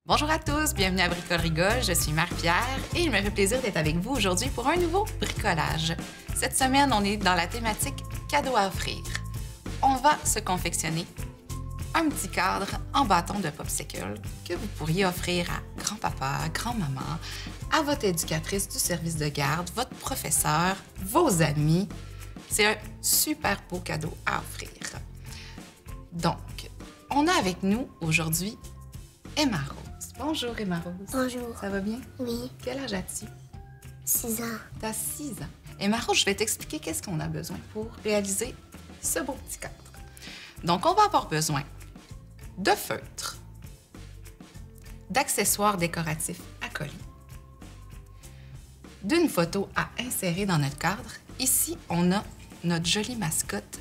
Bonjour à tous, bienvenue à Bricole Rigole, je suis Marie-Pierre et il me fait plaisir d'être avec vous aujourd'hui pour un nouveau bricolage. Cette semaine, on est dans la thématique cadeaux à offrir. On va se confectionner un petit cadre en bâton de popsicle que vous pourriez offrir à grand-papa, grand-maman, à votre éducatrice du service de garde, votre professeur, vos amis. C'est un super beau cadeau à offrir. Donc, on a avec nous aujourd'hui Emma Rose. Bonjour Emma Rose. Bonjour. Ça va bien? Oui, Quel âge as-tu? 6 ans. Tu as 6 ans. Emma Rose, je vais t'expliquer qu'est-ce qu'on a besoin pour réaliser ce beau petit cadre. Donc, on va avoir besoin de feutres, d'accessoires décoratifs à coller, d'une photo à insérer dans notre cadre. Ici, on a notre jolie mascotte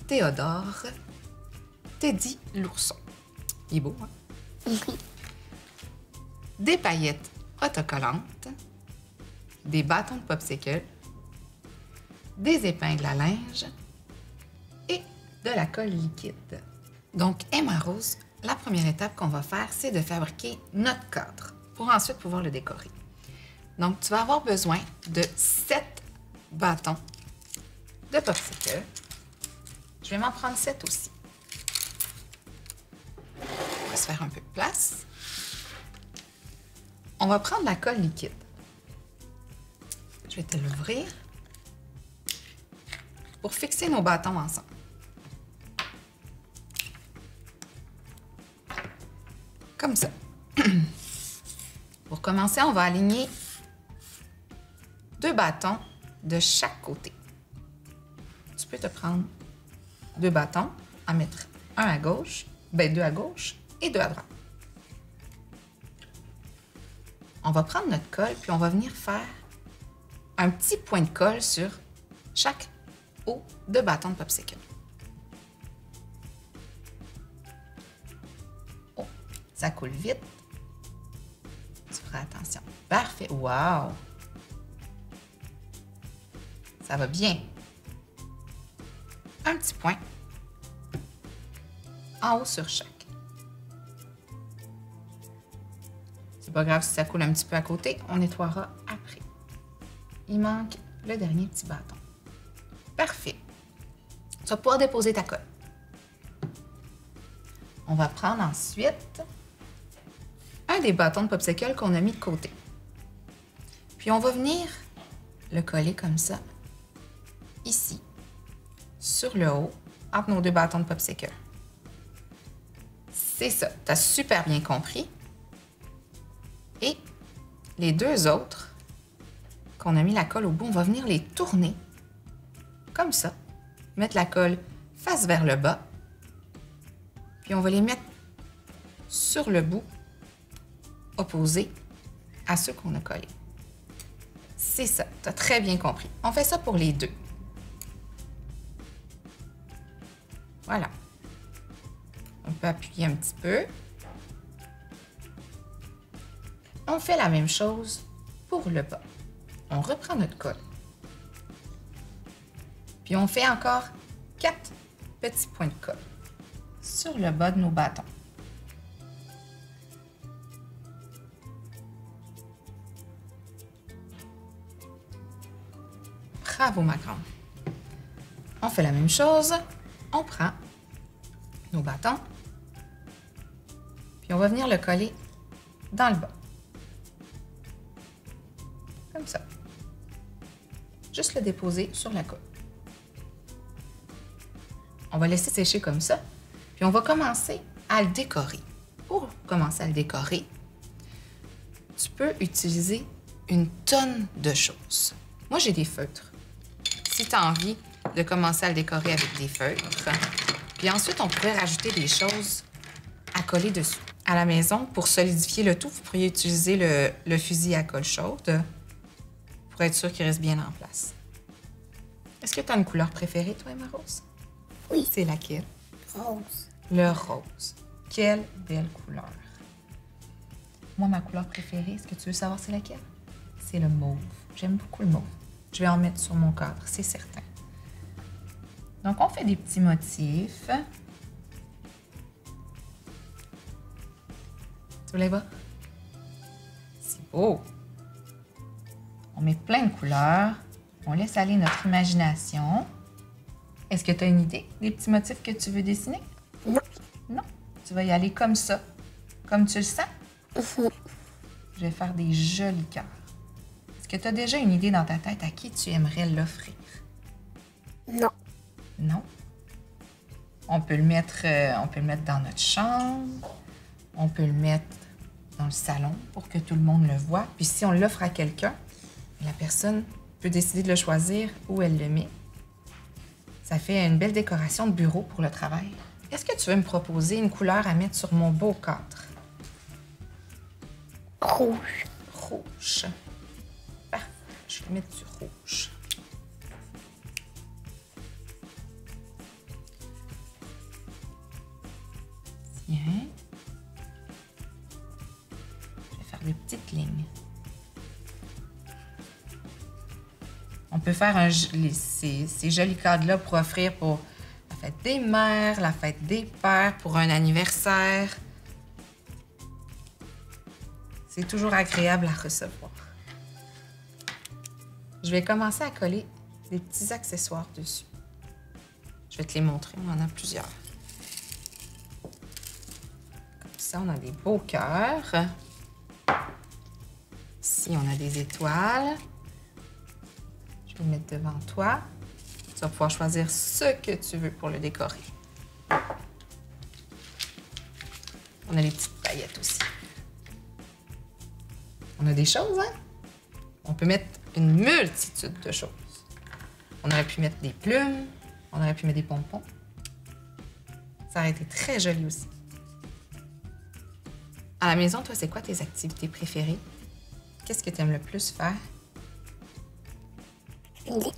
Théodore, Teddy l'ourson. Il est beau, hein? Des paillettes autocollantes, des bâtons de popsicle, des épingles à linge et de la colle liquide. Donc, Emma Rose, la première étape qu'on va faire, c'est de fabriquer notre cadre pour ensuite pouvoir le décorer. Donc, tu vas avoir besoin de 7 bâtons de popsicle. Je vais m'en prendre 7 aussi. On va se faire un peu de place. On va prendre la colle liquide. Je vais te l'ouvrir pour fixer nos bâtons ensemble. Comme ça. Pour commencer, on va aligner 2 bâtons de chaque côté. Tu peux te prendre 2 bâtons, en mettre un à gauche, 2 à gauche et 2 à droite. On va prendre notre colle, puis on va venir faire un petit point de colle sur chaque haut de bâton de popsicle. Oh, ça coule vite. Tu feras attention. Parfait. Wow! Ça va bien. Un petit point en haut sur chaque. C'est pas grave si ça coule un petit peu à côté, on nettoiera après. Il manque le dernier petit bâton. Parfait. Tu vas pouvoir déposer ta colle. On va prendre ensuite un des bâtons de popsicle qu'on a mis de côté. Puis on va venir le coller comme ça, ici, sur le haut, entre nos 2 bâtons de popsicle. C'est ça, tu as super bien compris. Et les 2 autres qu'on a mis la colle au bout, on va venir les tourner comme ça. Mettre la colle face vers le bas. Puis on va les mettre sur le bout opposé à ceux qu'on a collés. C'est ça, tu as très bien compris. On fait ça pour les 2. Voilà. On peut appuyer un petit peu. On fait la même chose pour le bas. On reprend notre colle. Puis on fait encore 4 petits points de colle sur le bas de nos bâtons. Bravo, ma grande. On fait la même chose. On prend nos bâtons. Puis on va venir le coller dans le bas. Comme ça. Juste le déposer sur la colle. On va laisser sécher comme ça. Puis on va commencer à le décorer. Pour commencer à le décorer, tu peux utiliser une tonne de choses. Moi, j'ai des feutres. Si tu as envie de commencer à le décorer avec des feutres, puis ensuite, on pourrait rajouter des choses à coller dessus. À la maison, pour solidifier le tout, vous pourriez utiliser le fusil à colle chaude pour être sûr qu'il reste bien en place. Est-ce que tu as une couleur préférée, toi, Emma Rose? Oui. C'est laquelle? Rose. Le rose. Quelle belle couleur. Moi, ma couleur préférée, est-ce que tu veux savoir c'est laquelle? C'est le mauve. J'aime beaucoup le mauve. Je vais en mettre sur mon cadre, c'est certain. Donc, on fait des petits motifs. Tu les vois? C'est beau. On met plein de couleurs. On laisse aller notre imagination. Est-ce que tu as une idée des petits motifs que tu veux dessiner? Non. Non. Tu vas y aller comme ça. Comme tu le sens? Je vais faire des jolis cœurs. Est-ce que tu as déjà une idée dans ta tête à qui tu aimerais l'offrir? Non. Non. On peut le mettre dans notre chambre. On peut le mettre dans le salon pour que tout le monde le voit. Puis si on l'offre à quelqu'un, la personne peut décider de le choisir où elle le met. Ça fait une belle décoration de bureau pour le travail. Est-ce que tu veux me proposer une couleur à mettre sur mon beau cadre? Rouge. Rouge. Parfait. Je vais mettre du rouge. Tiens. Je vais faire des petites lignes. On peut faire ces jolis cadres-là pour offrir pour la fête des mères, la fête des pères, pour un anniversaire. C'est toujours agréable à recevoir. Je vais commencer à coller des petits accessoires dessus. Je vais te les montrer, on en a plusieurs. Comme ça, on a des beaux cœurs. Ici, on a des étoiles. Je vais le mettre devant toi. Tu vas pouvoir choisir ce que tu veux pour le décorer. On a les petites paillettes aussi. On a des choses, hein? On peut mettre une multitude de choses. On aurait pu mettre des plumes, on aurait pu mettre des pompons. Ça aurait été très joli aussi. À la maison, toi, c'est quoi tes activités préférées? Qu'est-ce que tu aimes le plus faire?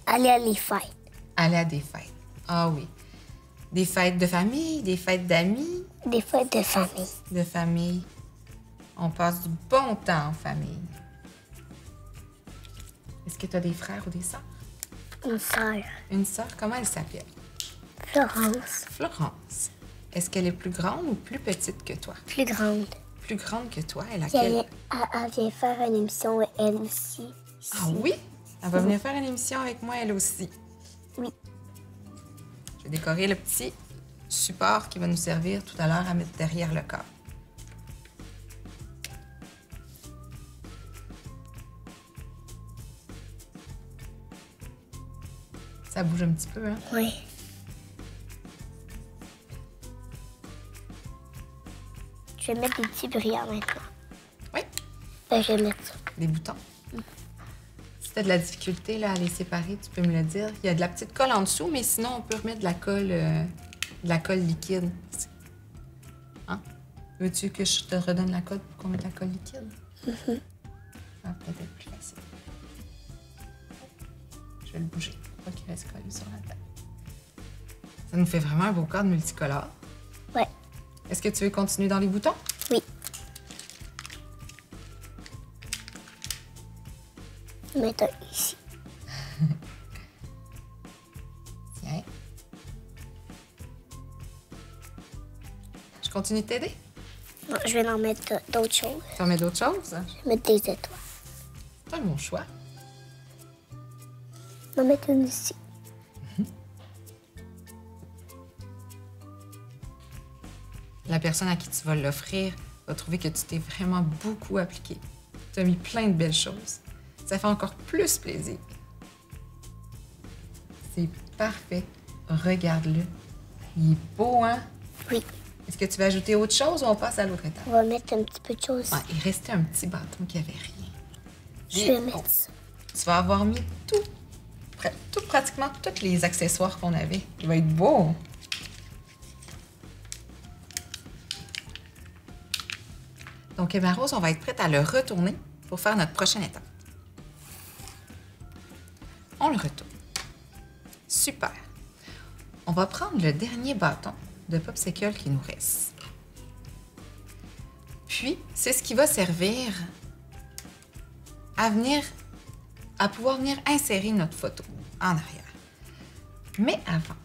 Aller à les fêtes. Aller à des fêtes. Ah oui. Des fêtes de famille, des fêtes d'amis. Des fêtes de famille. De famille. On passe du bon temps en famille. Est-ce que tu as des frères ou des sœurs? Une sœur. Une sœur, comment elle s'appelle? Florence. Florence. Est-ce qu'elle est plus grande ou plus petite que toi? Plus grande. Plus grande que toi? Elle a Puis quel... elle vient faire une émission, elle aussi. Ah oui? Elle va venir faire une émission avec moi, elle aussi. Oui. Je vais décorer le petit support qui va nous servir tout à l'heure à mettre derrière le corps. Ça bouge un petit peu, hein? Oui. Je vais mettre des petits brillants maintenant. Oui. Je vais mettre ça. Des boutons. Si tu as de la difficulté là, à les séparer, tu peux me le dire. Il y a de la petite colle en dessous, mais sinon, on peut remettre de la colle liquide. Hein? Veux-tu que je te redonne la colle pour qu'on mette la colle liquide? Ça va peut-être être plus facile. Je vais le bouger pour pas qu'il reste collé sur la table. Ça nous fait vraiment un beau cadre multicolore. Ouais. Est-ce que tu veux continuer dans les boutons? Oui. Mettre ici. Tiens. Je continue de t'aider? Non, je vais en mettre d'autres choses. Tu en mets d'autres choses? Je vais mettre des étoiles. C'est mon choix. Je vais mettre une ici. La personne à qui tu vas l'offrir va trouver que tu t'es vraiment beaucoup appliqué. Tu as mis plein de belles choses. Ça fait encore plus plaisir. C'est parfait. Regarde-le. Il est beau, hein? Oui. Est-ce que tu veux ajouter autre chose ou on passe à l'autre étape? On va mettre un petit peu de choses. Ouais, il restait un petit bâton qui avait rien. Je vais mettre ça. Tu vas avoir mis pratiquement tous les accessoires qu'on avait. Il va être beau. Donc, Emma Rose, on va être prête à le retourner pour faire notre prochaine étape. On le retourne. Super. On va prendre le dernier bâton de popsicle qui nous reste. Puis, c'est ce qui va servir à pouvoir venir insérer notre photo en arrière. Mais avant,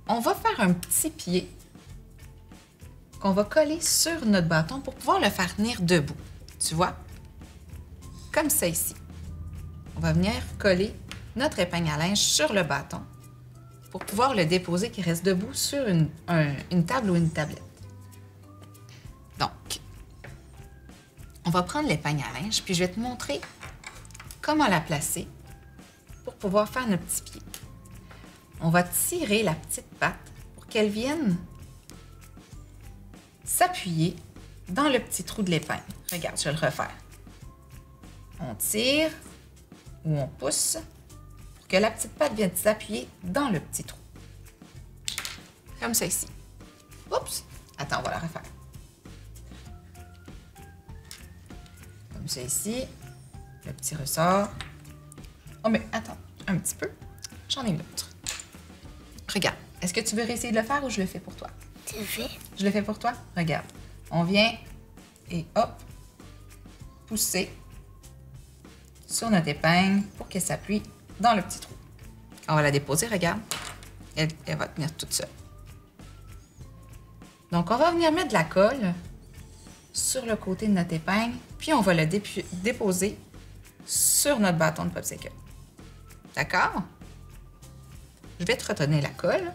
on va faire un petit pied qu'on va coller sur notre bâton pour pouvoir le faire tenir debout. Tu vois? Comme ça ici. On va venir coller notre épingle à linge sur le bâton pour pouvoir le déposer qu'il reste debout sur une table ou une tablette. Donc, on va prendre l'épingle à linge, puis je vais te montrer comment la placer pour pouvoir faire nos petits pieds. On va tirer la petite patte pour qu'elle vienne s'appuyer dans le petit trou de l'épingle. Regarde, je vais le refaire. On tire ou on pousse pour que la petite patte vienne s'appuyer dans le petit trou. Comme ça ici. Oups! Attends, on va la refaire. Comme ça ici. Le petit ressort. Oh, mais attends, un petit peu. J'en ai une autre. Regarde, est-ce que tu veux réessayer de le faire ou je le fais pour toi? Tu fais? Je le fais pour toi? Regarde. On vient et hop, pousser sur notre épingle pour qu'elle s'appuie dans le petit trou. On va la déposer, regarde. Elle va tenir toute seule. Donc, on va venir mettre de la colle sur le côté de notre épingle, puis on va le déposer sur notre bâton de popsicle. D'accord? Je vais te redonner la colle.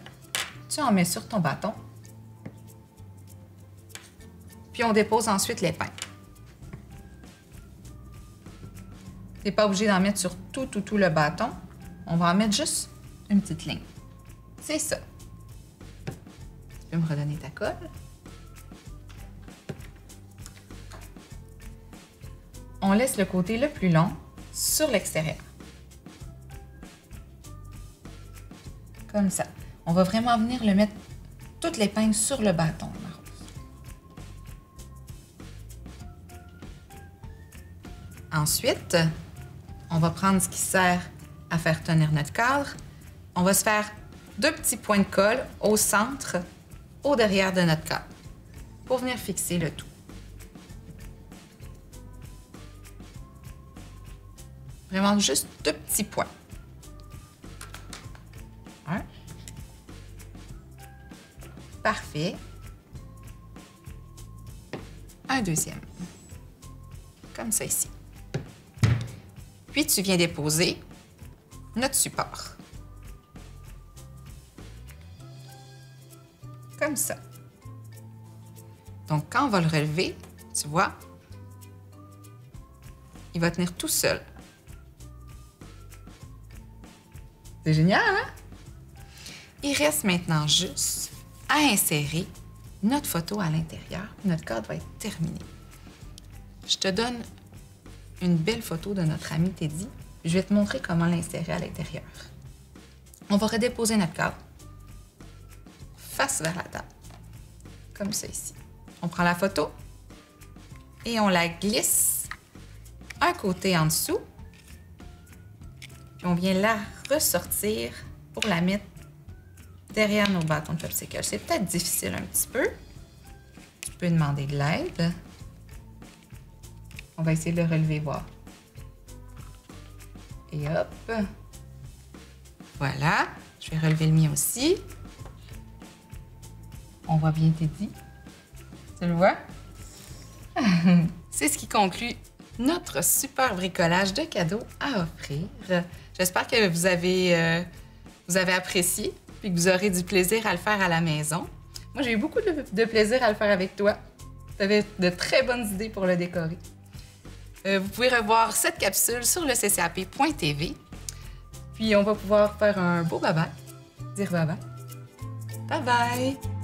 Tu en mets sur ton bâton. Puis on dépose ensuite l'épingle. Tu n'es pas obligé d'en mettre sur tout le bâton. On va en mettre juste une petite ligne. C'est ça. Tu peux me redonner ta colle. On laisse le côté le plus long sur l'extérieur. Comme ça. On va vraiment venir le mettre toute l'épingle sur le bâton, ma rose. Ensuite, on va prendre ce qui sert à faire tenir notre cadre. On va se faire 2 petits points de colle au centre, au derrière de notre cadre, pour venir fixer le tout. Vraiment juste 2 petits points. Un. Parfait. Un deuxième. Comme ça ici. Puis tu viens déposer notre support. Comme ça. Donc, quand on va le relever, tu vois, il va tenir tout seul. C'est génial, hein? Il reste maintenant juste à insérer notre photo à l'intérieur. Notre cadre va être terminé. Je te donne une belle photo de notre ami Teddy. Je vais te montrer comment l'insérer à l'intérieur. On va redéposer notre cadre face vers la table, comme ça ici. On prend la photo et on la glisse un côté en dessous. Puis on vient la ressortir pour la mettre derrière nos bâtons de popsicle. C'est peut-être difficile un petit peu. Tu peux demander de l'aide. On va essayer de le relever, voir. Et hop. Voilà. Je vais relever le mien aussi. On voit bien Teddy. Tu le vois? C'est ce qui conclut notre super bricolage de cadeaux à offrir. J'espère que vous avez apprécié et que vous aurez du plaisir à le faire à la maison. Moi, j'ai eu beaucoup de plaisir à le faire avec toi. Tu avais de très bonnes idées pour le décorer. Vous pouvez revoir cette capsule sur le ccap.tv. Puis, on va pouvoir faire un beau bye-bye. Dire bye-bye. Bye-bye!